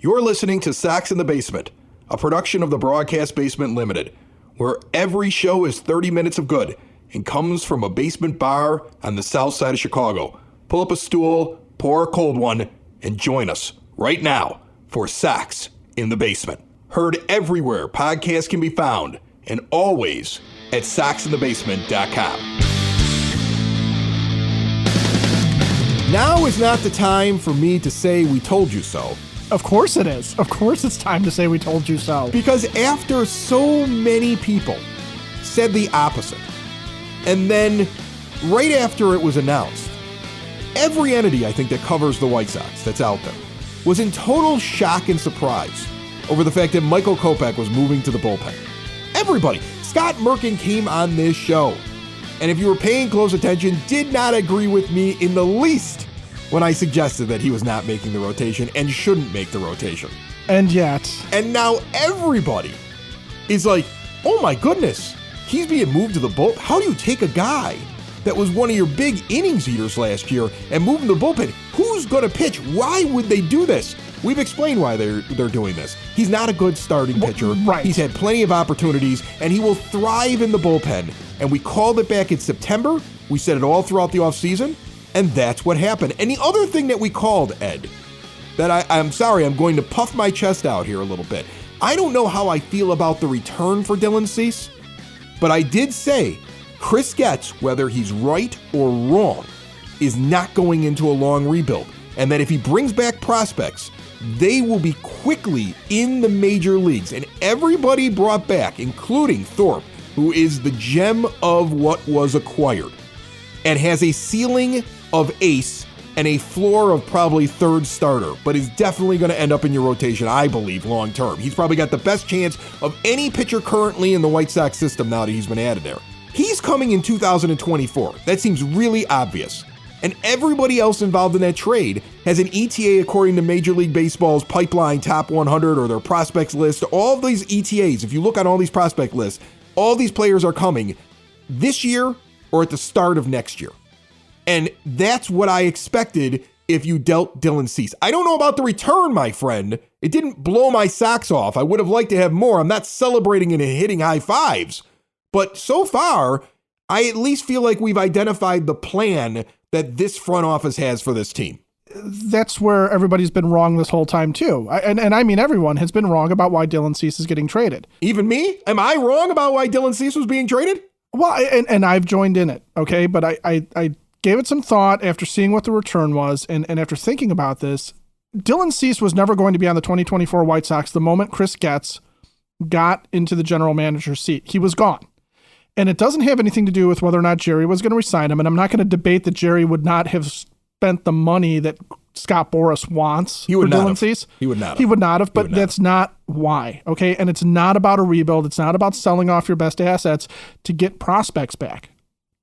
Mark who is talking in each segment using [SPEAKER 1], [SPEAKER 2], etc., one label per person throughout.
[SPEAKER 1] You're listening to Sox in the Basement, a production of the Broadcast Basement Limited, where every show is 30 minutes of good and comes from a basement bar on the south side of Chicago. Pull up a stool, pour a cold one, and join us right now for Sox in the Basement. Heard everywhere podcasts can be found, and always at soxinthebasement.com. Now is not the time for me to say we told you so.
[SPEAKER 2] Of course it is. Of course it's time to say we told you so.
[SPEAKER 1] Because after so many people said the opposite, and then right after it was announced, every entity I think that covers the White Sox that's out there was in total shock and surprise over the fact that Michael Kopech was moving to the bullpen. Everybody. Scott Merkin came on this show, and if you were paying close attention, did not agree with me in the least when I suggested that he was not making the rotation and shouldn't make the rotation.
[SPEAKER 2] And yet.
[SPEAKER 1] And now everybody is like, oh my goodness, he's being moved to the bullpen. How do you take a guy that was one of your big innings eaters last year and move him to the bullpen? Who's going to pitch? Why would they do this? We've explained why they're doing this. He's not a good starting pitcher.
[SPEAKER 2] Right.
[SPEAKER 1] He's had plenty of opportunities, and he will thrive in the bullpen. And we called it back in September. We said it all throughout the offseason. And that's what happened. And the other thing that we called, Ed, that I'm sorry, I'm going to puff my chest out here a little bit. I don't know how I feel about the return for Dylan Cease, but I did say Chris Getz, whether he's right or wrong, is not going into a long rebuild. And that if he brings back prospects, they will be quickly in the major leagues. And everybody brought back, including Thorpe, who is the gem of what was acquired, and has a ceiling of ace and a floor of probably third starter, but is definitely going to end up in your rotation, I believe, long term. He's probably got the best chance of any pitcher currently in the White Sox system now that he's been added there. He's coming in 2024. That seems really obvious. And everybody else involved in that trade has an ETA according to Major League Baseball's pipeline top 100 or their prospects list. All of these ETAs, if you look on all these prospect lists, all these players are coming this year or at the start of next year. And that's what I expected if you dealt Dylan Cease. I don't know about the return, my friend. It didn't blow my socks off. I would have liked to have more. I'm not celebrating and hitting high fives. But so far, I at least feel like we've identified the plan that this front office has for this team.
[SPEAKER 2] That's where everybody's been wrong this whole time, too. And I mean, everyone has been wrong about why Dylan Cease is getting traded.
[SPEAKER 1] Even me? Am I wrong about why Dylan Cease was being traded?
[SPEAKER 2] Well, and I've joined in it, okay? But I gave it some thought after seeing what the return was, and after thinking about this, Dylan Cease was never going to be on the 2024 White Sox the moment Chris Getz got into the general manager's seat. He was gone. And it doesn't have anything to do with whether or not Jerry was going to resign him, and I'm not going to debate that Jerry would not have spent the money that Scott Boras wants for Dylan Cease.
[SPEAKER 1] He would not have,
[SPEAKER 2] but that's not why, okay? And it's not about a rebuild. It's not about selling off your best assets to get prospects back.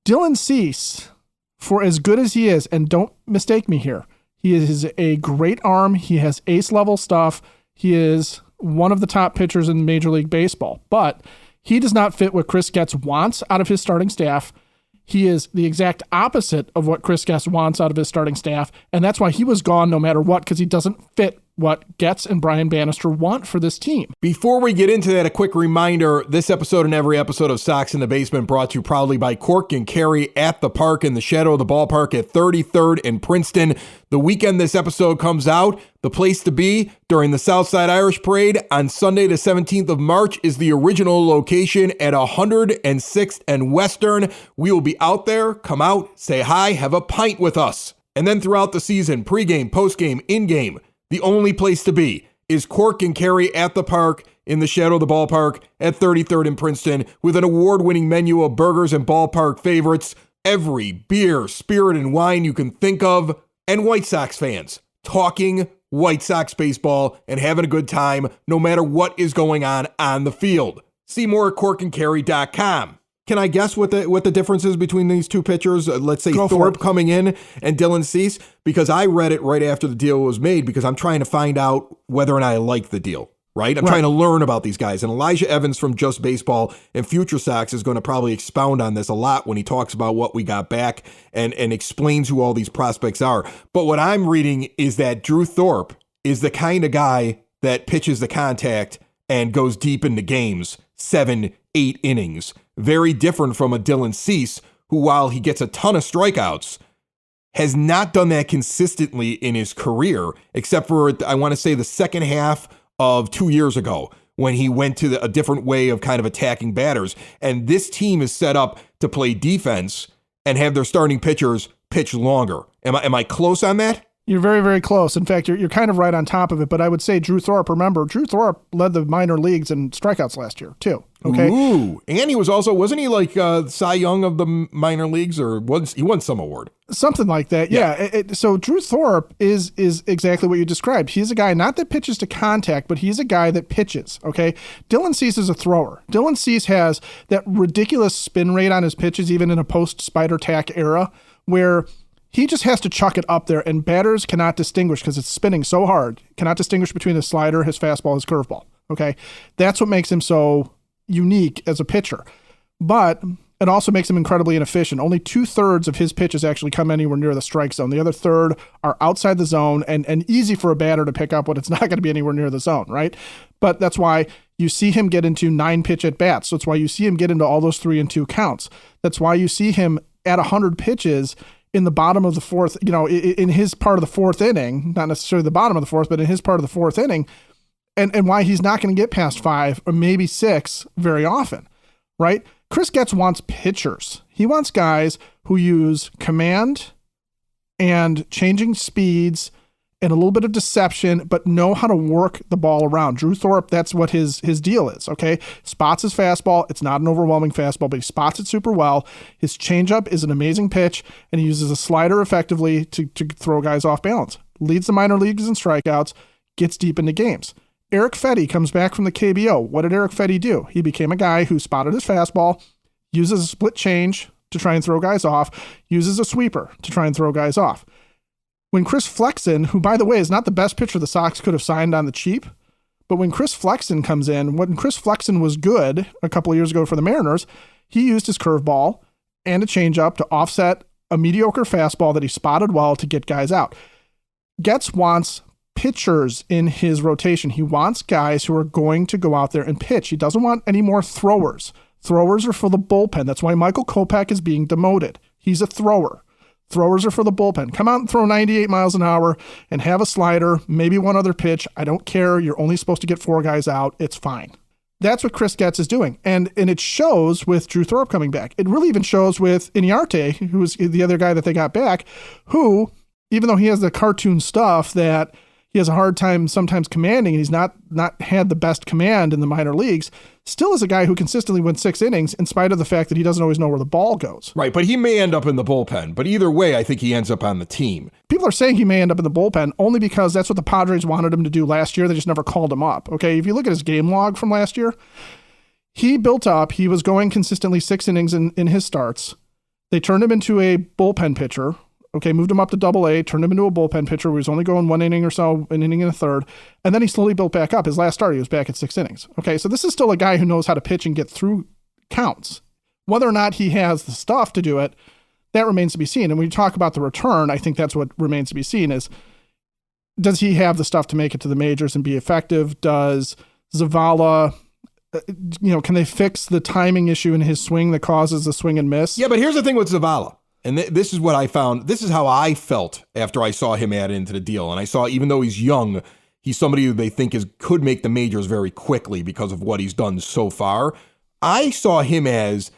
[SPEAKER 2] Dylan Cease, for as good as he is, and don't mistake me here, he is a great arm. He has ace-level stuff. He is one of the top pitchers in Major League Baseball, but he does not fit what Chris Getz wants out of his starting staff. He is the exact opposite of what Chris Getz wants out of his starting staff, and that's why he was gone no matter what, because he doesn't fit what Getz and Brian Bannister want for this team.
[SPEAKER 1] Before we get into that, a quick reminder, this episode and every episode of Sox in the Basement brought to you proudly by Cork and Carry at the Park in the shadow of the ballpark at 33rd and Princeton. The weekend this episode comes out, the place to be during the Southside Irish Parade on Sunday the 17th of March is the original location at 106th and Western. We will be out there. Come out, say hi, have a pint with us. And then throughout the season, pregame, postgame, in-game, the only place to be is Cork and Carry at the Park in the shadow of the ballpark at 33rd and Princeton with an award-winning menu of burgers and ballpark favorites, every beer, spirit, and wine you can think of, and White Sox fans talking White Sox baseball and having a good time no matter what is going on the field. See more at corkandcarry.com. Can I guess what the difference is between these two pitchers? Let's say Thorpe coming in and Dylan Cease, because I read it right after the deal was made because I'm trying to find out whether or not I like the deal, right? I'm trying to learn about these guys. And Elijah Evans from Just Baseball and FutureSox is going to probably expound on this a lot when he talks about what we got back and explains who all these prospects are. But what I'm reading is that Drew Thorpe is the kind of guy that pitches the contact and goes deep into games, 7, 8 innings. Very different from a Dylan Cease, who, while he gets a ton of strikeouts, has not done that consistently in his career, except for, I want to say, the second half of 2 years ago, when he went to a different way of kind of attacking batters. And this team is set up to play defense and have their starting pitchers pitch longer. Am I close on that?
[SPEAKER 2] You're very, very close. In fact, you're kind of right on top of it. But I would say Drew Thorpe, remember, Drew Thorpe led the minor leagues in strikeouts last year, too. Okay.
[SPEAKER 1] Ooh. And he was also, wasn't he like Cy Young of the minor leagues, or he won some award? Something
[SPEAKER 2] like that. Yeah. So Drew Thorpe is exactly what you described. He's a guy not that pitches to contact, but he's a guy that pitches. Okay. Dylan Cease is a thrower. Dylan Cease has that ridiculous spin rate on his pitches, even in a post-Spider Tack era, where he just has to chuck it up there, and batters cannot distinguish because it's spinning so hard, cannot distinguish between his slider, his fastball, his curveball. Okay. That's what makes him so unique as a pitcher. But it also makes him incredibly inefficient. Only 2/3 of his pitches actually come anywhere near the strike zone. The other third are outside the zone and easy for a batter to pick up when it's not going to be anywhere near the zone, right? But that's why you see him get into 9-pitch at bats. So that's why you see him get into all those 3-2 counts. That's why you see him at 100 pitches in the bottom of the fourth, in his part of the fourth inning, not necessarily the bottom of the fourth, but in his part of the fourth inning, and why he's not going to get past 5 or maybe 6 very often, right? Chris Getz wants pitchers. He wants guys who use command and changing speeds and a little bit of deception, but know how to work the ball around. Drew Thorpe, that's what his deal is, okay? Spots his fastball. It's not an overwhelming fastball, but he spots it super well. His changeup is an amazing pitch, and he uses a slider effectively to throw guys off balance. Leads the minor leagues in strikeouts, gets deep into games. Eric Fetty comes back from the KBO. What did Eric Fetty do? He became a guy who spotted his fastball, uses a split change to try and throw guys off, uses a sweeper to try and throw guys off. When Chris Flexen, who, by the way, is not the best pitcher the Sox could have signed on the cheap, but when Chris Flexen comes in, when Chris Flexen was good a couple of years ago for the Mariners, he used his curveball and a changeup to offset a mediocre fastball that he spotted well to get guys out. Getz wants pitchers in his rotation. He wants guys who are going to go out there and pitch. He doesn't want any more throwers. Throwers are for the bullpen. That's why Michael Kopech is being demoted. He's a thrower. Throwers are for the bullpen. Come out and throw 98 miles an hour and have a slider, maybe one other pitch. I don't care. You're only supposed to get 4 guys out. It's fine. That's what Chris Getz is doing. And it shows with Drew Thorpe coming back. It really even shows with Iñarte, who was the other guy that they got back, who, even though he has the cartoon stuff that he has a hard time sometimes commanding, and he's not had the best command in the minor leagues, still is a guy who consistently wins 6 innings in spite of the fact that he doesn't always know where the ball goes.
[SPEAKER 1] Right, but he may end up in the bullpen. But either way, I think he ends up on the team.
[SPEAKER 2] People are saying he may end up in the bullpen only because that's what the Padres wanted him to do last year. They just never called him up. Okay, if you look at his game log from last year, he built up. He was going consistently 6 innings in his starts. They turned him into a bullpen pitcher. Okay, moved him up to AA, turned him into a bullpen pitcher where he was only going 1 inning or so, an inning and a third, and then he slowly built back up. His last start, he was back at 6 innings. Okay, so this is still a guy who knows how to pitch and get through counts. Whether or not he has the stuff to do it, that remains to be seen. And when you talk about the return, I think that's what remains to be seen is, does he have the stuff to make it to the majors and be effective? Does Zavala, can they fix the timing issue in his swing that causes the swing and miss?
[SPEAKER 1] Yeah, but here's the thing with Zavala. And this is what I found. This is how I felt after I saw him added into the deal. And I saw, even though he's young, he's somebody who they think could make the majors very quickly because of what he's done so far. I saw him as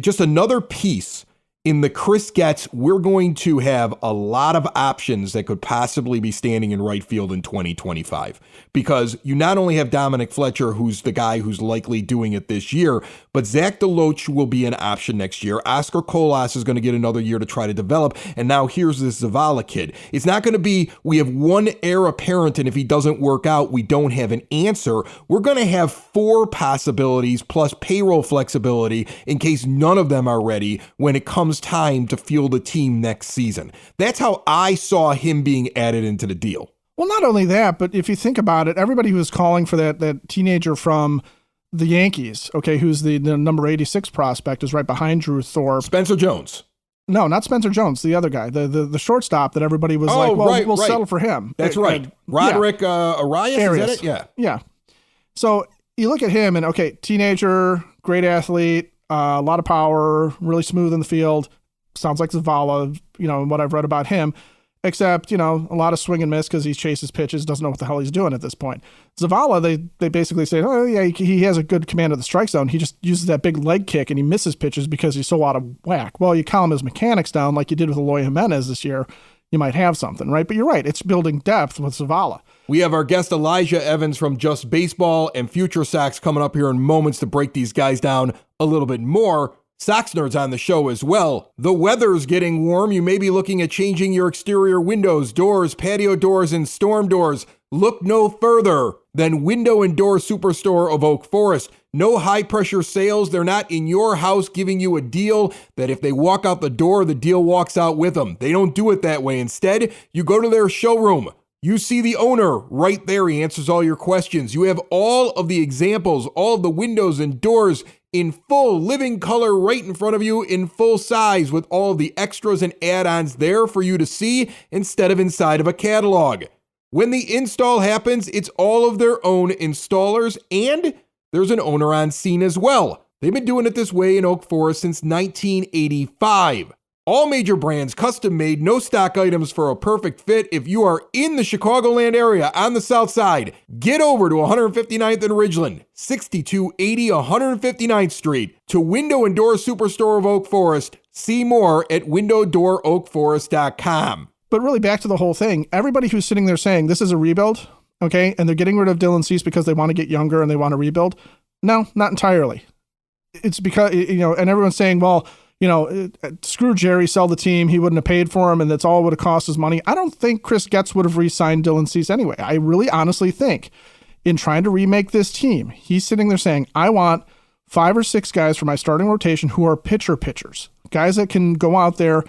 [SPEAKER 1] just another piece in the Chris Getz, we're going to have a lot of options that could possibly be standing in right field in 2025. Because you not only have Dominic Fletcher, who's the guy who's likely doing it this year, but Zach DeLoach will be an option next year. Oscar Colas is going to get another year to try to develop. And now here's this Zavala kid. It's not going to be, we have one heir apparent, and if he doesn't work out, we don't have an answer. We're going to have 4 possibilities plus payroll flexibility in case none of them are ready when it comes time to field a team next season. That's how I saw him being added into the deal.
[SPEAKER 2] Well, not only that, but if you think about it, everybody who was calling for that teenager from the Yankees, okay, who's the number 86 prospect, is right behind Drew Thorpe.
[SPEAKER 1] Spencer Jones.
[SPEAKER 2] No, not Spencer Jones, the other guy, the shortstop that everybody was we'll settle for him.
[SPEAKER 1] That's right. Roderick Arias, is that it? Yeah.
[SPEAKER 2] Yeah. So you look at him and, okay, teenager, great athlete, a lot of power, really smooth in the field. Sounds like Zavala, what I've read about him. Except, a lot of swing and miss because he chases pitches, doesn't know what the hell he's doing at this point. Zavala, they basically say, oh, yeah, he has a good command of the strike zone. He just uses that big leg kick and he misses pitches because he's so out of whack. Well, you calm his mechanics down like you did with Eloy Jimenez this year, you might have something, right? But you're right. It's building depth with Zavala.
[SPEAKER 1] We have our guest Elijah Evans from Just Baseball and FutureSox coming up here in moments to break these guys down a little bit more. Sox Nerds on the show as well. The weather's getting warm. You may be looking at changing your exterior windows, doors, patio doors, and storm doors. Look no further than Window and Door Superstore of Oak Forest. No high-pressure sales. They're not in your house giving you a deal that if they walk out the door, the deal walks out with them. They don't do it that way. Instead, you go to their showroom. You see the owner right there. He answers all your questions. You have all of the examples, all of the windows and doors in full living color right in front of you in full size with all of the extras and add-ons there for you to see instead of inside of a catalog. When the install happens, it's all of their own installers and there's an owner on scene as well. They've been doing it this way in Oak Forest since 1985. All major brands, custom made, no stock items for a perfect fit. If you are in the Chicagoland area on the south side, get over to 159th and Ridgeland, 6280 159th Street, to Window and Door Superstore of Oak Forest. See more at windowdooroakforest.com.
[SPEAKER 2] But really back to the whole thing, everybody who's sitting there saying this is a rebuild, okay, and they're getting rid of Dylan Cease because they want to get younger and they want to rebuild. No, not entirely. It's because, and everyone's saying, well, screw Jerry, sell the team. He wouldn't have paid for him, and that's all it would have cost his money. I don't think Chris Getz would have re-signed Dylan Cease anyway. I really honestly think in trying to remake this team, he's sitting there saying, I want 5 or 6 guys for my starting rotation who are pitchers, guys that can go out there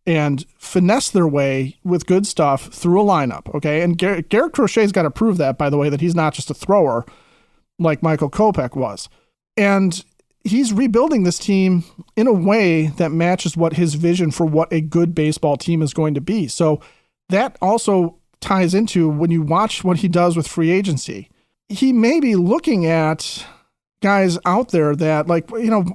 [SPEAKER 2] and finesse their way with good stuff through a lineup, okay? And Garrett Crochet's got to prove that, by the way, that he's not just a thrower like Michael Kopech was. And he's rebuilding this team in a way that matches what his vision for what a good baseball team is going to be. So that also ties into when you watch what he does with free agency. He may be looking at guys out there that,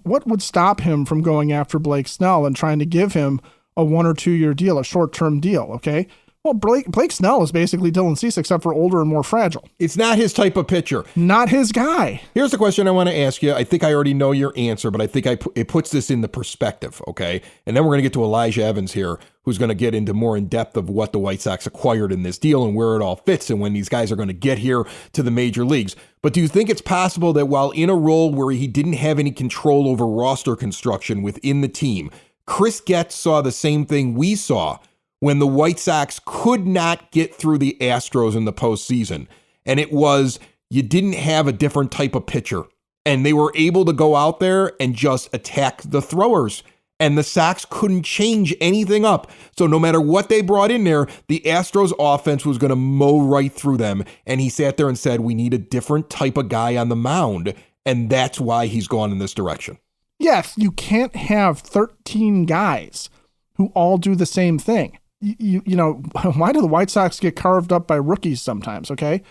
[SPEAKER 2] what would stop him from going after Blake Snell and trying to give him a 1 or 2 year deal, a short-term deal, okay? Well, Blake Snell is basically Dylan Cease, except for older and more fragile.
[SPEAKER 1] It's not his type of pitcher.
[SPEAKER 2] Not his guy.
[SPEAKER 1] Here's the question I want to ask you. I think I already know your answer, but I think it puts this in the perspective, okay? And then we're going to get to Elijah Evans here, who's going to get into more in depth of what the White Sox acquired in this deal and where it all fits and when these guys are going to get here to the major leagues. But do you think it's possible that while in a role where he didn't have any control over roster construction within the team, Chris Getz saw the same thing we saw when the White Sox could not get through the Astros in the postseason? And it was, you didn't have a different type of pitcher. And they were able to go out there and just attack the throwers. And the Sox couldn't change anything up. So no matter what they brought in there, the Astros offense was going to mow right through them. And he sat there and said, we need a different type of guy on the mound. And that's why he's gone in this direction.
[SPEAKER 2] Yes, you can't have 13 guys who all do the same thing. Why do the White Sox get carved up by rookies sometimes, okay?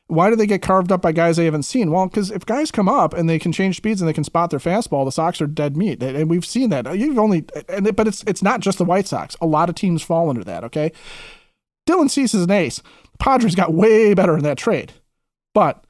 [SPEAKER 2] Why do they get carved up by guys they haven't seen? Well, because if guys come up and they can change speeds and they can spot their fastball, the Sox are dead meat. And we've seen that. But it's not just the White Sox. A lot of teams fall under that, okay? Dylan Cease is an ace. The Padres got way better in that trade. But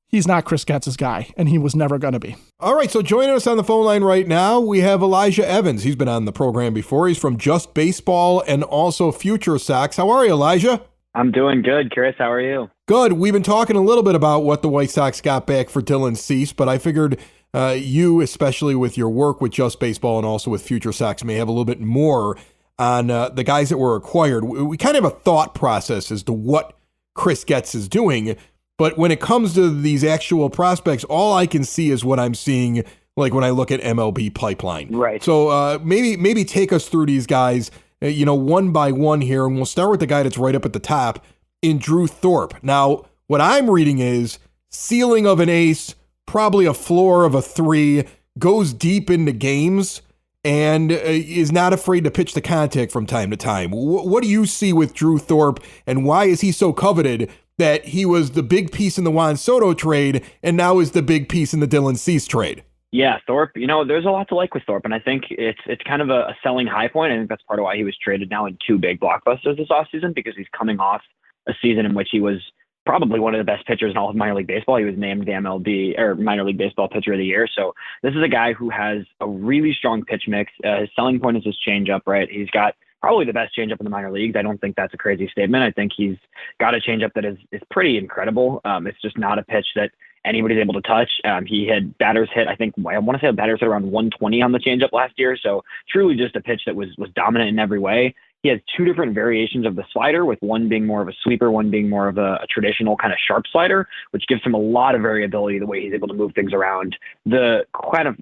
[SPEAKER 2] he's not Chris Getz's guy, and he was never going to be.
[SPEAKER 1] All right, so joining us on the phone line right now, we have Elijah Evans. He's been on the program before. He's from Just Baseball and also FutureSox. How are you, Elijah?
[SPEAKER 3] I'm doing good, Chris. How are you?
[SPEAKER 1] Good. We've been talking a little bit about what the White Sox got back for Dylan Cease, but I figured you, especially with your work with Just Baseball and also with FutureSox, may have a little bit more on the guys that were acquired. We kind of have a thought process as to what Chris Getz is doing. But when it comes to these actual prospects, all I can see is what I'm seeing, like when I look at MLB Pipeline.
[SPEAKER 3] Right.
[SPEAKER 1] So maybe take us through these guys, one by one here, and we'll start with the guy that's right up at the top in Drew Thorpe. Now, what I'm reading is ceiling of an ace, probably a floor of a 3, goes deep into games, and is not afraid to pitch the contact from time to time. What do you see with Drew Thorpe, and why is he so coveted that he was the big piece in the Juan Soto trade and now is the big piece in the Dylan Cease trade?
[SPEAKER 3] Yeah, Thorpe, there's a lot to like with Thorpe, and I think it's kind of a selling high point. I think that's part of why he was traded now in two big blockbusters this offseason, because he's coming off a season in which he was probably one of the best pitchers in all of minor league baseball. He was named the MLB or minor league baseball pitcher of the year. So this is a guy who has a really strong pitch mix. His selling point is his changeup, right? He's got probably the best changeup in the minor leagues. I don't think that's a crazy statement. I think he's got a changeup that is pretty incredible. It's just not a pitch that anybody's able to touch. He had batters hit, I want to say batters hit around 120 on the changeup last year. So truly just a pitch that was dominant in every way. He has two different variations of the slider, with one being more of a sweeper, one being more of a traditional kind of sharp slider, which gives him a lot of variability the way he's able to move things around. The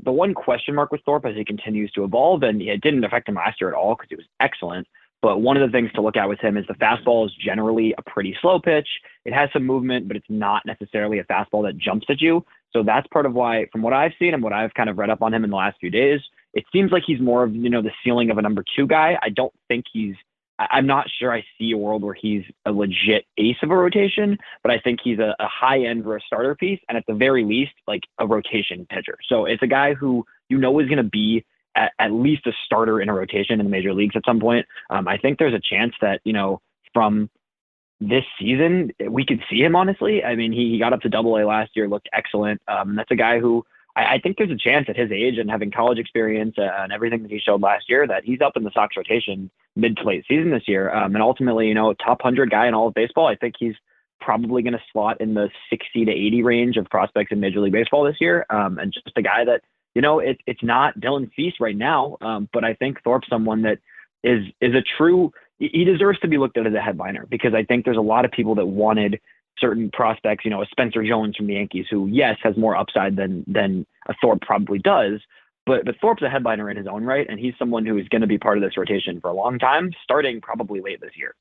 [SPEAKER 3] one question mark with Thorpe as he continues to evolve, and it didn't affect him last year at all because he was excellent. But one of the things to look at with him is the fastball is generally a pretty slow pitch. It has some movement, but it's not necessarily a fastball that jumps at you. So that's part of why, from what I've seen and what I've kind of read up on him in the last few days, it seems like he's more of, the ceiling of a number two guy. I don't think I'm not sure I see a world where he's a legit ace of a rotation, but I think he's a high end for a starter piece, and at the very least, like a rotation pitcher. So it's a guy who is going to be at least a starter in a rotation in the major leagues at some point. I think there's a chance that, from this season, we could see him, honestly. I mean, he got up to AA last year, looked excellent. That's a guy who I think there's a chance at his age and having college experience and everything that he showed last year that he's up in the Sox rotation mid to late season this year. And ultimately, top 100 guy in all of baseball. I think he's probably going to slot in the 60 to 80 range of prospects in Major League Baseball this year. And just a guy that, it's not Dylan Cease right now, but I think Thorpe's someone that is a true, he deserves to be looked at as a headliner, because I think there's a lot of people that wanted certain prospects, a Spencer Jones from the Yankees, who, yes, has more upside than a Thorpe probably does, but Thorpe's a headliner in his own right, and he's someone who is going to be part of this rotation for a long time, starting probably late this year.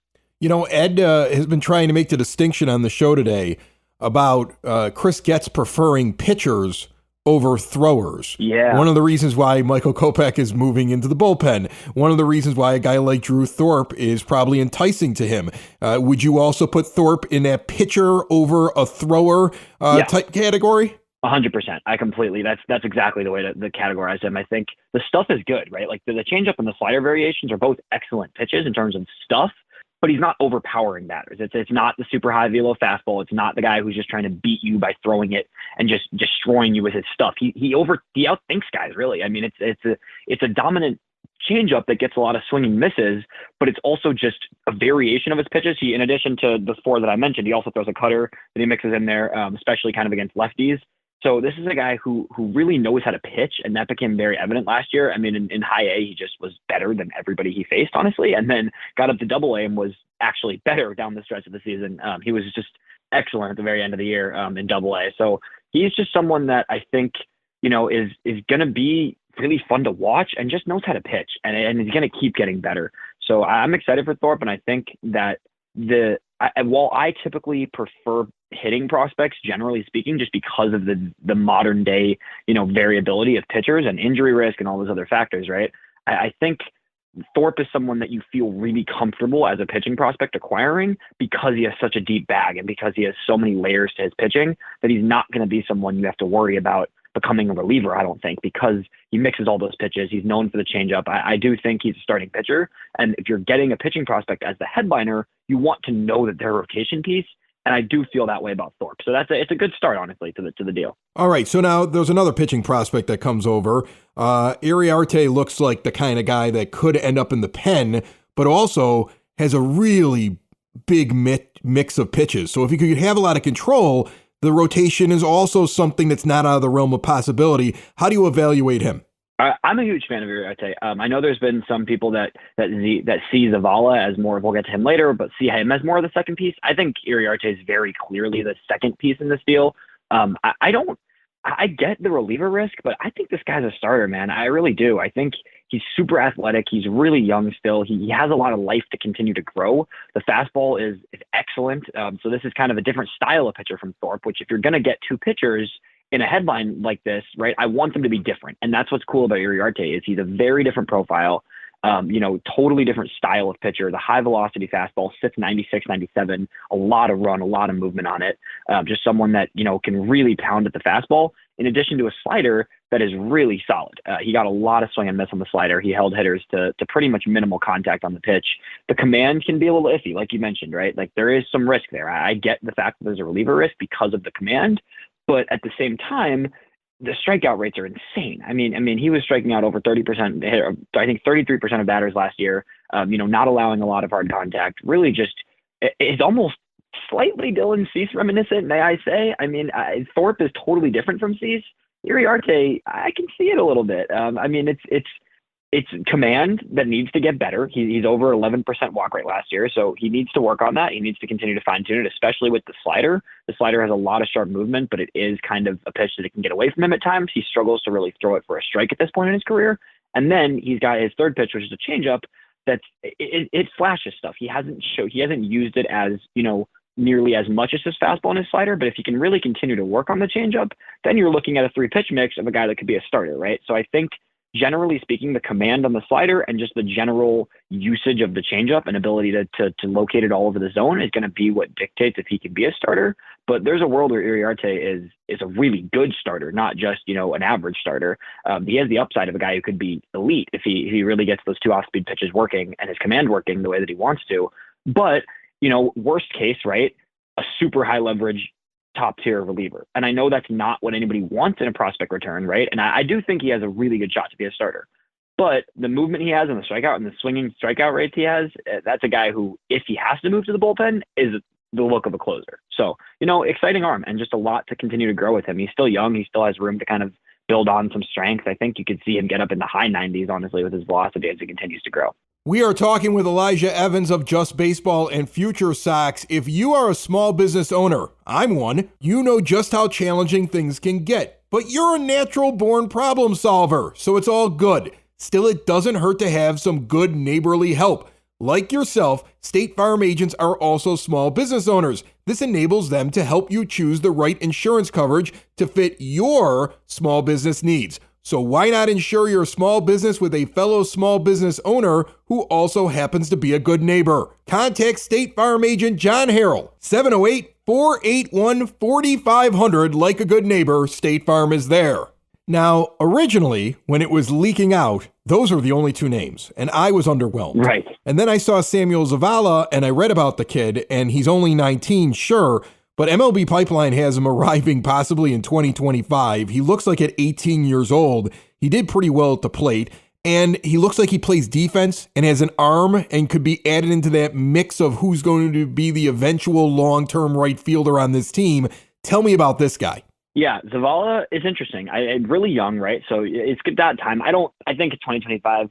[SPEAKER 1] Ed has been trying to make the distinction on the show today about Chris Getz preferring pitchers over throwers.
[SPEAKER 3] Yeah.
[SPEAKER 1] One of the reasons why Michael Kopech is moving into the bullpen. One of the reasons why a guy like Drew Thorpe is probably enticing to him. Would you also put Thorpe in that pitcher over a thrower type category?
[SPEAKER 3] 100%. I completely. That's exactly the way to categorize him. I think the stuff is good, right? Like the changeup and the slider variations are both excellent pitches in terms of stuff, but he's not overpowering batters. It's not the super high velo fastball. It's not the guy who's just trying to beat you by throwing it and just destroying you with his stuff. He outthinks guys, really. I mean, it's a dominant changeup that gets a lot of swinging misses, but it's also just a variation of his pitches. He, in addition to the four that I mentioned, he also throws a cutter that he mixes in there, especially kind of against lefties. So this is a guy who really knows how to pitch, and that became very evident last year. I mean, in high A, he just was better than everybody he faced, honestly, and then got up to AA and was actually better down the stretch of the season. He was just excellent at the very end of the year in AA. So he's just someone that I think, is going to be really fun to watch and just knows how to pitch, and he's going to keep getting better. So I'm excited for Thorpe, and I think that while I typically prefer hitting prospects, generally speaking, just because of the modern day, variability of pitchers and injury risk and all those other factors, right? I think Thorpe is someone that you feel really comfortable as a pitching prospect acquiring, because he has such a deep bag and because he has so many layers to his pitching, that he's not going to be someone you have to worry about becoming a reliever, I don't think, because he mixes all those pitches. He's known for the changeup. I do think he's a starting pitcher. And if you're getting a pitching prospect as the headliner, you want to know that they're a rotation piece. And I do feel that way about Thorpe. So it's a good start, honestly, to the deal.
[SPEAKER 1] All right. So now there's another pitching prospect that comes over. Iriarte looks like the kind of guy that could end up in the pen, but also has a really big mix of pitches. So if you could have a lot of control, the rotation is also something that's not out of the realm of possibility. How do you evaluate him?
[SPEAKER 3] I'm a huge fan of Iriarte. I know there's been some people that see Zavala as more of, we'll get to him later, but see him as more of the second piece. I think Iriarte is very clearly the second piece in this deal. I get the reliever risk, but I think this guy's a starter, man. I really do. I think he's super athletic. He's really young still. He has a lot of life to continue to grow. The fastball is excellent. So this is kind of a different style of pitcher from Thorpe, which if you're going to get two pitchers, in a headline like this, right, I want them to be different. And that's what's cool about Uriarte is he's a very different profile, totally different style of pitcher. The high velocity fastball sits 96, 97, a lot of run, a lot of movement on it. Just someone that, can really pound at the fastball in addition to a slider that is really solid. He got a lot of swing and miss on the slider. He held hitters to pretty much minimal contact on the pitch. The command can be a little iffy, like you mentioned, right? Like there is some risk there. I get the fact that there's a reliever risk because of the command, but at the same time, the strikeout rates are insane. I mean, he was striking out over 30%, I think 33% of batters last year, not allowing a lot of hard contact. Really just, it's almost slightly Dylan Cease reminiscent, may I say. I mean, Thorpe is totally different from Cease. Uriarte, I can see it a little bit. It's command that needs to get better. He's over 11% walk rate last year, so he needs to work on that. He needs to continue to fine tune it, especially with the slider. The slider has a lot of sharp movement, but it is kind of a pitch that it can get away from him at times. He struggles to really throw it for a strike at this point in his career. And then he's got his third pitch, which is a changeup. It flashes stuff. He hasn't used it as nearly as much as his fastball and his slider. But if he can really continue to work on the changeup, then you're looking at a 3-pitch mix of a guy that could be a starter, right? So I think, generally speaking, the command on the slider and just the general usage of the changeup and ability to locate it all over the zone is going to be what dictates if he can be a starter. But there's a world where Uriarte is a really good starter, not just, an average starter. He has the upside of a guy who could be elite if he really gets those 2 off-speed pitches working and his command working the way that he wants to. But, worst case, right, a super high leverage top tier reliever. And I know that's not what anybody wants in a prospect return, right? And I do think he has a really good shot to be a starter. But the movement he has and the strikeout and the swinging strikeout rates he has, that's a guy who, if he has to move to the bullpen, is the look of a closer. So, exciting arm and just a lot to continue to grow with him. He's still young. He still has room to kind of build on some strength. I think you could see him get up in the high 90s, honestly, with his velocity as he continues to grow.
[SPEAKER 1] We are talking with Elijah Evans of Just Baseball and FutureSox. If you are a small business owner, I'm one, you know just how challenging things can get. But you're a natural-born problem solver, so it's all good. Still, it doesn't hurt to have some good neighborly help. Like yourself, State Farm agents are also small business owners. This enables them to help you choose the right insurance coverage to fit your small business needs. So why not insure your small business with a fellow small business owner who also happens to be a good neighbor? Contact State Farm agent John Harrell, 708-481-4500. Like a good neighbor, State Farm is there. Now, originally, when it was leaking out, those were the only 2 names, and I was underwhelmed.
[SPEAKER 3] Right.
[SPEAKER 1] And then I saw Samuel Zavala, and I read about the kid, and he's only 19, sure, but MLB Pipeline has him arriving possibly in 2025. He looks like at 18 years old. He did pretty well at the plate, and he looks like he plays defense and has an arm and could be added into that mix of who's going to be the eventual long-term right fielder on this team. Tell me about this guy.
[SPEAKER 3] Yeah, Zavala is interesting. Really young, right? So it's good that time. I think 2025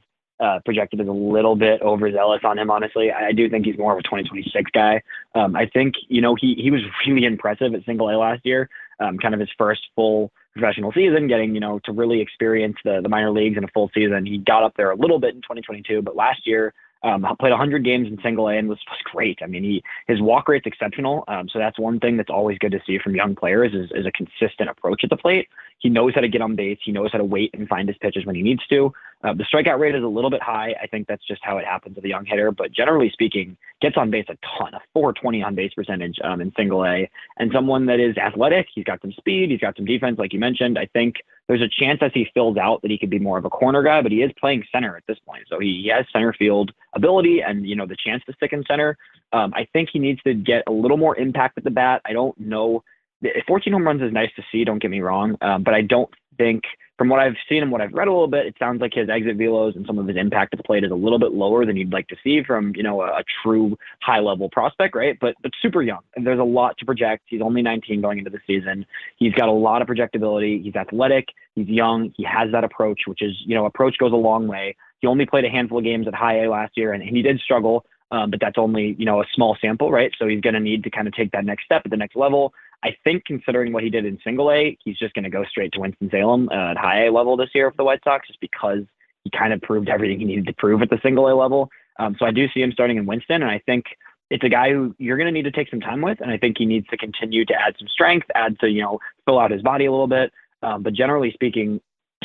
[SPEAKER 3] projected is a little bit overzealous on him, honestly. I do think he's more of a 2026 guy. I think, he was really impressive at Single A last year, kind of his first full professional season, getting, to really experience the minor leagues in a full season. He got up there a little bit in 2022, but last year, played 100 games in Single A and was great. I mean, his walk rate's exceptional. So that's one thing that's always good to see from young players is a consistent approach at the plate. He knows how to get on base. He knows how to wait and find his pitches when he needs to. The strikeout rate is a little bit high. I think that's just how it happens with a young hitter. But generally speaking, gets on base a ton, a 420 on base percentage in Single A, and someone that is athletic. He's got some speed. He's got some defense, like you mentioned. I think there's a chance as he fills out that he could be more of a corner guy, but he is playing center at this point. So he has center field ability and, the chance to stick in center. I think he needs to get a little more impact at the bat. I don't know. 14 home runs is nice to see, don't get me wrong. But I don't think, from what I've seen and what I've read a little bit, it sounds like his exit velos and some of his impact at the plate is a little bit lower than you'd like to see from, a true high level prospect, right? But super young. And there's a lot to project. He's only 19 going into the season. He's got a lot of projectability. He's athletic. He's young. He has that approach, which is, approach goes a long way. He only played a handful of games at high A last year, and he did struggle. But that's only, a small sample, right? So he's going to need to kind of take that next step at the next level. I think considering what he did in Single A, he's just going to go straight to Winston-Salem at high A level this year for the White Sox, just because he kind of proved everything he needed to prove at the Single A level. So I do see him starting in Winston, and I think it's a guy who you're going to need to take some time with. And I think he needs to continue to add some strength, add to, fill out his body a little bit. But generally speaking,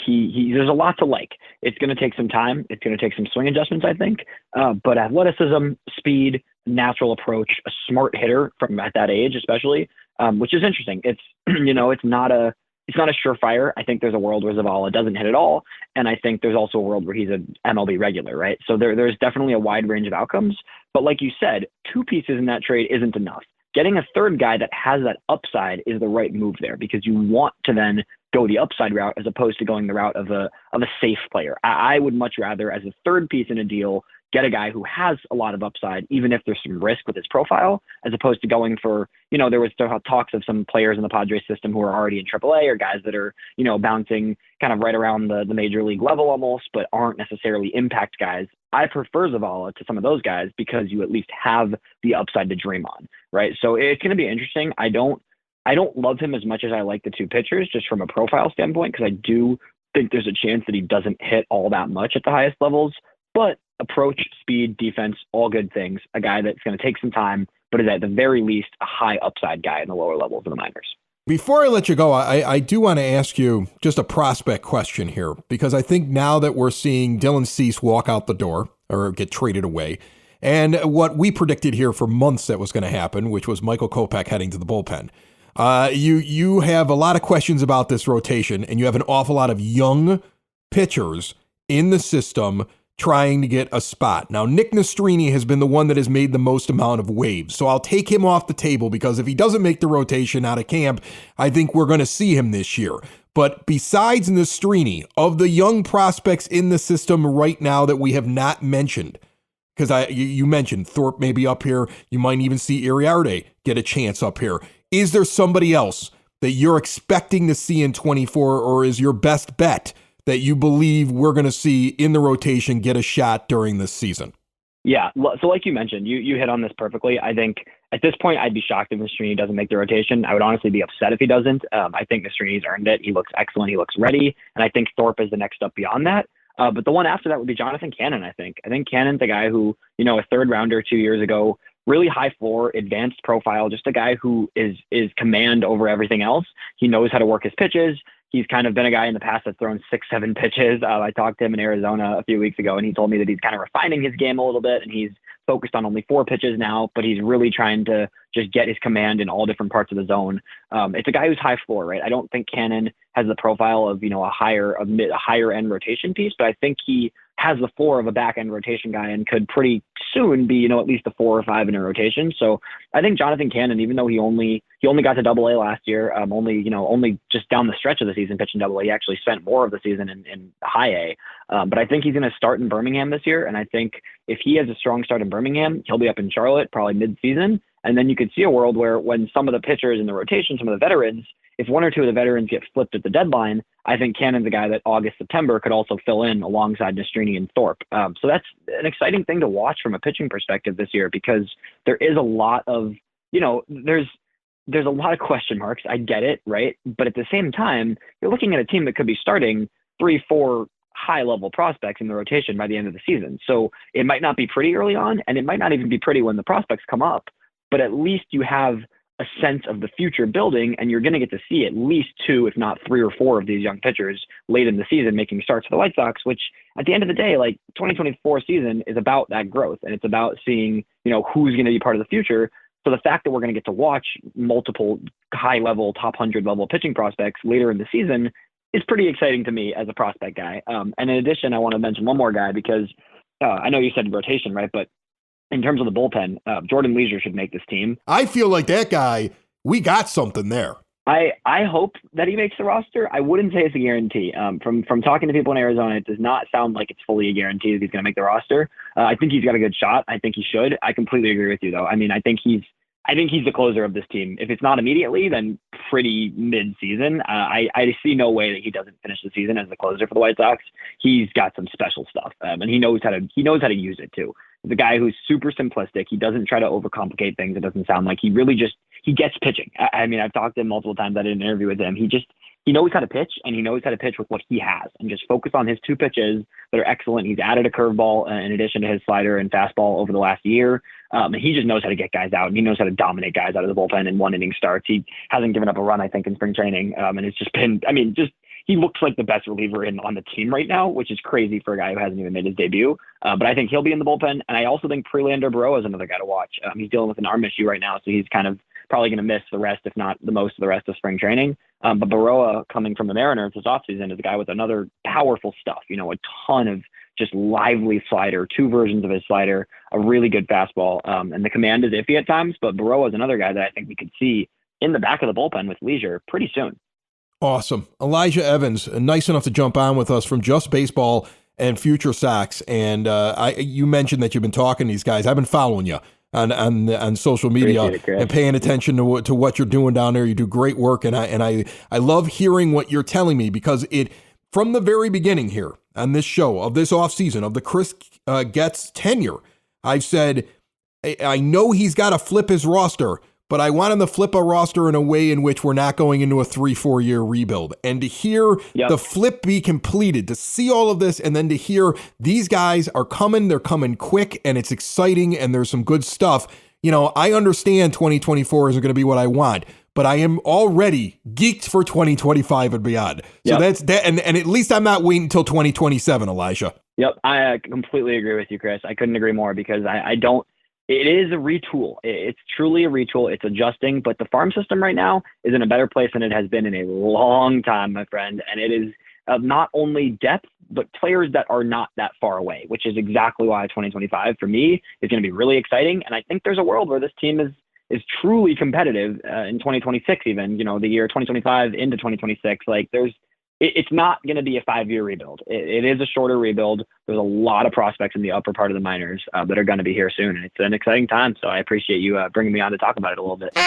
[SPEAKER 3] there's a lot to like. It's going to take some time. It's going to take some swing adjustments, I think. But athleticism, speed, natural approach, a smart hitter from at that age, especially, which is interesting. It's, it's not a surefire. I think there's a world where Zavala doesn't hit at all. And I think there's also a world where he's an MLB regular, right? So there's definitely a wide range of outcomes. But like you said, two pieces in that trade isn't enough. Getting a third guy that has that upside is the right move there, because you want to then go the upside route as opposed to going the route of a safe player. I would much rather, as a third piece in a deal, get a guy who has a lot of upside, even if there's some risk with his profile, as opposed to going for, there was talks of some players in the Padres system who are already in AAA, or guys that are, bouncing kind of right around the major league level almost, but aren't necessarily impact guys. I prefer Zavala to some of those guys because you at least have the upside to dream on, right? So it's going to be interesting. I don't love him as much as I like the two pitchers, just from a profile standpoint, because I do think there's a chance that he doesn't hit all that much at the highest levels. But approach, speed, defense, all good things. A guy that's going to take some time, but is at the very least a high upside guy in the lower levels of the minors.
[SPEAKER 1] Before I let you go, I do want to ask you just a prospect question here, because I think now that we're seeing Dylan Cease walk out the door or get traded away, and what we predicted here for months that was going to happen, which was Michael Kopech heading to the bullpen. You have a lot of questions about this rotation, and you have an awful lot of young pitchers in the system trying to get a spot. Now, Nick Nastrini has been the one that has made the most amount of waves, so I'll take him off the table, because if he doesn't make the rotation out of camp, I think we're going to see him this year. But besides Nastrini, of the young prospects in the system right now that we have not mentioned, because you mentioned Thorpe may be up here, you might even see Iriarte get a chance up here. Is there somebody else that you're expecting to see in 24, or is your best bet that you believe we're going to see in the rotation get a shot during this season?
[SPEAKER 3] Yeah, so like you mentioned, you hit on this perfectly. I think at this point, I'd be shocked if Nastrini doesn't make the rotation. I would honestly be upset if he doesn't. I think Nastrini's earned it. He looks excellent. He looks ready. And I think Thorpe is the next step beyond that. But the one after that would be Jonathan Cannon, I think. I think Cannon's a guy who, a third rounder 2 years ago, really high floor, advanced profile, just a guy who is command over everything else. He knows how to work his pitches. He's kind of been a guy in the past that's thrown 6-7 pitches. I talked to him in Arizona a few weeks ago, and he told me that he's kind of refining his game a little bit, and he's focused on only 4 pitches now, but he's really trying to just get his command in all different parts of the zone. It's a guy who's high floor, right? I don't think Cannon has the profile of, a higher end rotation piece, but I think he has the floor of a back end rotation guy and could pretty soon be, at least a 4 or 5 in a rotation. So I think Jonathan Cannon, even though he only got to Double A last year, only just down the stretch of the season pitching Double A, he actually spent more of the season in High A. But I think he's going to start in Birmingham this year. And I think if he has a strong start in Birmingham, he'll be up in Charlotte probably mid-season. And then you could see a world where when some of the pitchers in the rotation, some of the veterans, if 1 or 2 of the veterans get flipped at the deadline, I think Cannon's a guy that August, September could also fill in alongside Nastrini and Thorpe. So that's an exciting thing to watch from a pitching perspective this year, because there is a lot of, there's a lot of question marks. I get it, right? But at the same time, you're looking at a team that could be starting 3-4 high-level prospects in the rotation by the end of the season. So it might not be pretty early on, and it might not even be pretty when the prospects come up, but at least you have a sense of the future building, and you're going to get to see at least 2, if not 3 or 4 of these young pitchers late in the season making starts for the White Sox, which at the end of the day, 2024 season is about that growth, and it's about seeing, who's going to be part of the future. So the fact that we're going to get to watch multiple high-level, top 100-level pitching prospects later in the season is pretty exciting to me as a prospect guy. And in addition, I want to mention one more guy, because I know you said rotation, right? But in terms of the bullpen, Jordan Leisure should make this team.
[SPEAKER 1] I feel like that guy, we got something there.
[SPEAKER 3] I hope that he makes the roster. I wouldn't say it's a guarantee. From talking to people in Arizona, it does not sound like it's fully a guarantee that he's going to make the roster. I think he's got a good shot. I think he should. I completely agree with you, though. I mean, I think he's the closer of this team. If it's not immediately, then pretty mid-season. I see no way that he doesn't finish the season as the closer for the White Sox. He's got some special stuff, and he knows how to use it too. He's a guy who's super simplistic. He doesn't try to overcomplicate things. It doesn't sound like he gets pitching. I mean, I've talked to him multiple times. I did an interview with him. He knows how to pitch, and he knows how to pitch with what he has, and just focus on his 2 pitches that are excellent. He's added a curveball in addition to his slider and fastball over the last year. He just knows how to get guys out, and he knows how to dominate guys out of the bullpen in 1 inning starts. He hasn't given up a run, I think, in spring training. And it's just been, he looks like the best reliever on the team right now, which is crazy for a guy who hasn't even made his debut. But I think he'll be in the bullpen. And I also think Prelander Barroa is another guy to watch. He's dealing with an arm issue right now, so he's kind of probably going to miss the rest, if not the most of the rest of spring training. But Barroa, coming from the Mariners this offseason, is a guy with another powerful stuff, a ton of just lively slider, 2 versions of his slider, a really good fastball. And the command is iffy at times, but Barroa is another guy that I think we could see in the back of the bullpen with leisure pretty soon.
[SPEAKER 1] Awesome. Elijah Evans, nice enough to jump on with us from Just Baseball and FutureSox. And you mentioned that you've been talking to these guys. I've been following you on social media and paying attention to what you're doing down there. You do great work, and I love hearing what you're telling me, because it, from the very beginning here on this show of this offseason of the Chris Getz tenure, I've said I know he's got to flip his roster, but I want him to flip a roster in a way in which we're not going into a 3-4 year rebuild. And to hear the flip be completed, to see all of this, and then to hear these guys are coming, they're coming quick, and it's exciting, and there's some good stuff. I understand 2024 isn't going to be what I want, but I am already geeked for 2025 and beyond. So that's that. And at least I'm not waiting until 2027, Elijah.
[SPEAKER 3] Yep. I completely agree with you, Chris. I couldn't agree more, because I don't. It is a retool. It's truly a retool. It's adjusting, but the farm system right now is in a better place than it has been in a long time, my friend. And it is not only depth, but players that are not that far away, which is exactly why 2025 for me is going to be really exciting. And I think there's a world where this team is truly competitive in 2026, even, the year 2025 into 2026. It's not going to be a 5-year rebuild. It is a shorter rebuild. There's a lot of prospects in the upper part of the minors that are going to be here soon. And it's an exciting time. So I appreciate you bringing me on to talk about it a little bit.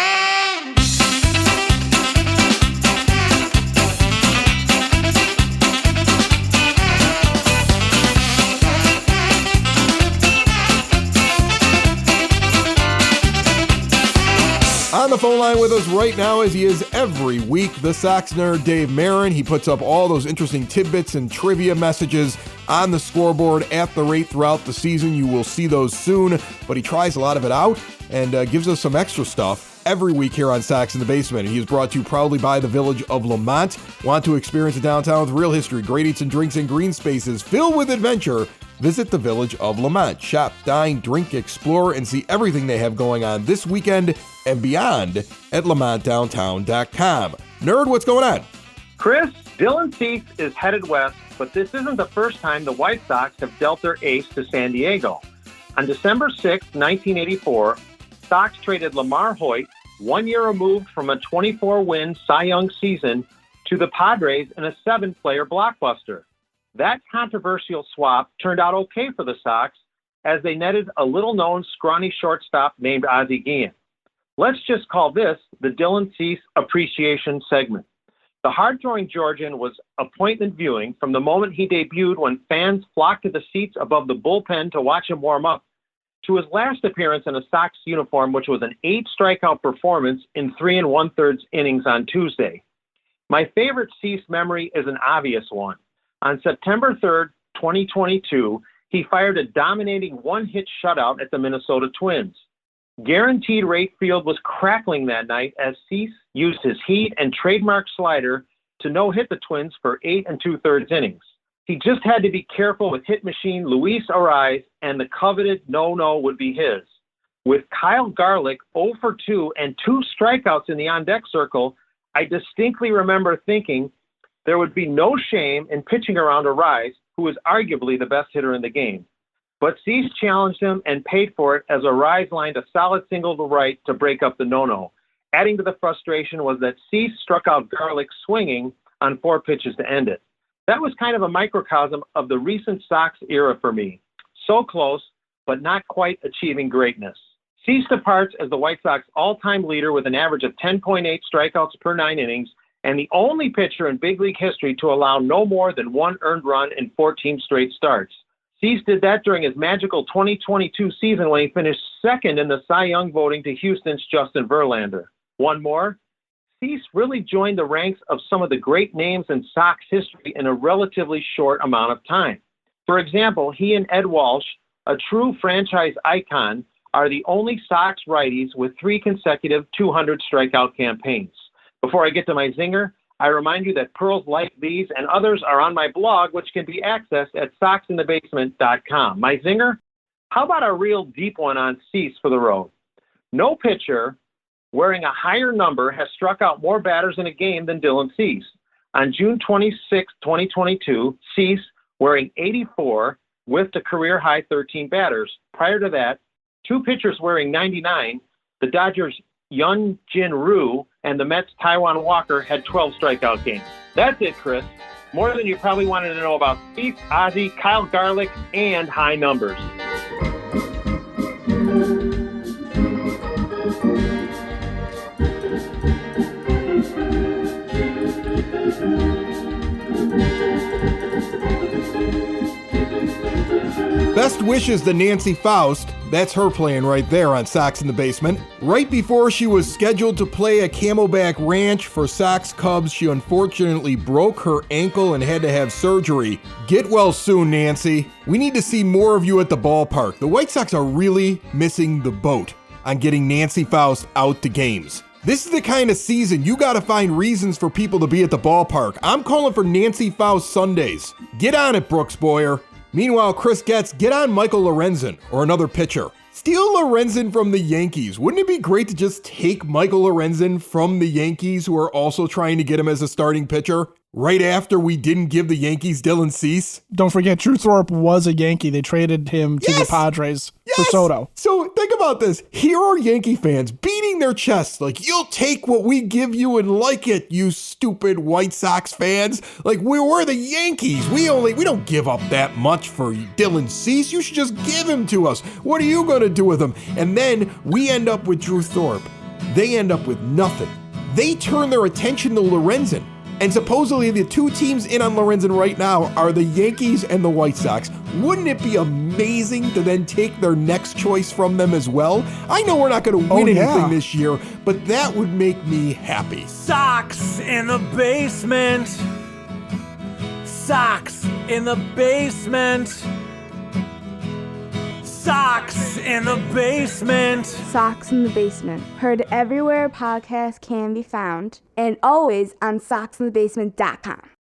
[SPEAKER 1] On the phone line with us right now, as he is every week, the Sox nerd Dave Marin. He puts up all those interesting tidbits and trivia messages on the scoreboard at the rate throughout the season. You will see those soon, but he tries a lot of it out and gives us some extra stuff every week here on Sox in the Basement. And he is brought to you proudly by the Village of Lamont. Want to experience a downtown with real history, great eats and drinks, and green spaces filled with adventure? Visit the Village of Lamont. Shop, dine, drink, explore, and see everything they have going on this weekend and beyond at lamontdowntown.com. Nerd, what's going on?
[SPEAKER 4] Chris, Dylan Cease is headed west, but this isn't the first time the White Sox have dealt their ace to San Diego. On December 6, 1984, Sox traded Lamar Hoyt, 1 year removed from a 24-win Cy Young season, to the Padres in a 7-player blockbuster. That controversial swap turned out okay for the Sox, as they netted a little-known scrawny shortstop named Ozzie Guillen. Let's just call this the Dylan Cease appreciation segment. The hard-throwing Georgian was appointment viewing from the moment he debuted, when fans flocked to the seats above the bullpen to watch him warm up, to his last appearance in a Sox uniform, which was an 8-strikeout performance in 3 1/3 innings on Tuesday. My favorite Cease memory is an obvious one. On September 3rd, 2022, he fired a dominating 1-hit shutout at the Minnesota Twins. Guaranteed rate field was crackling that night, as Cease used his heat and trademark slider to no-hit the Twins for 8 2/3 innings. He just had to be careful with hit machine Luis Arraez, and the coveted no-no would be his. With Kyle Garlick 0 for 2 and 2 strikeouts in the on-deck circle, I distinctly remember thinking there would be no shame in pitching around Arraez, who is arguably the best hitter in the game. But Cease challenged him and paid for it, as Arraez lined a solid single to right to break up the no-no. Adding to the frustration was that Cease struck out Garlick swinging on 4 pitches to end it. That was kind of a microcosm of the recent Sox era for me. So close, but not quite achieving greatness. Cease departs as the White Sox all-time leader with an average of 10.8 strikeouts per 9 innings, and the only pitcher in big league history to allow no more than 1 earned run in 14 straight starts. Cease did that during his magical 2022 season, when he finished second in the Cy Young voting to Houston's Justin Verlander. One more, Cease really joined the ranks of some of the great names in Sox history in a relatively short amount of time. For example, he and Ed Walsh, a true franchise icon, are the only Sox righties with 3 consecutive 200 strikeout campaigns. Before I get to my zinger, I remind you that pearls like these and others are on my blog, which can be accessed at soxinthebasement.com. My zinger? How about a real deep one on Cease for the road? No pitcher wearing a higher number has struck out more batters in a game than Dylan Cease. On June 26, 2022, Cease, wearing 84, whiffed a career-high 13 batters. Prior to that, 2 pitchers wearing 99, the Dodgers' Yun Jin Ryu and the Mets' Taijuan Walker, had 12 strikeout games. That's it, Chris. More than you probably wanted to know about Cease, Ozzie, Kyle Garlick, and high numbers.
[SPEAKER 1] Best wishes to Nancy Faust. That's her playing right there on Sox in the Basement. Right before she was scheduled to play at Camelback Ranch for Sox Cubs, she unfortunately broke her ankle and had to have surgery. Get well soon, Nancy. We need to see more of you at the ballpark. The White Sox are really missing the boat on getting Nancy Faust out to games. This is the kind of season you gotta find reasons for people to be at the ballpark. I'm calling for Nancy Faust Sundays. Get on it, Brooks Boyer. Meanwhile, Chris Getz, get on Michael Lorenzen or another pitcher. Steal Lorenzen from the Yankees. Wouldn't it be great to just take Michael Lorenzen from the Yankees, who are also trying to get him as a starting pitcher, right after we didn't give the Yankees Dylan Cease?
[SPEAKER 2] Don't forget, Drew Thorpe was a Yankee. They traded him to the Padres for Soto.
[SPEAKER 1] So think about this. Here are Yankee fans beating their chests like, you'll take what we give you and like it, you stupid White Sox fans. Like, we're the Yankees. We don't give up that much for Dylan Cease. You should just give him to us. What are you going to do with him? And then we end up with Drew Thorpe. They end up with nothing. They turn their attention to Lorenzen. And supposedly the 2 teams in on Lorenzen right now are the Yankees and the White Sox. Wouldn't it be amazing to then take their next choice from them as well? I know we're not going to win anything this year, but that would make me happy.
[SPEAKER 5] Sox in the basement. Sox in the basement. Sox in the basement.
[SPEAKER 6] Sox in the Basement. Heard everywhere podcasts can be found, and always on soxinthebasement.com.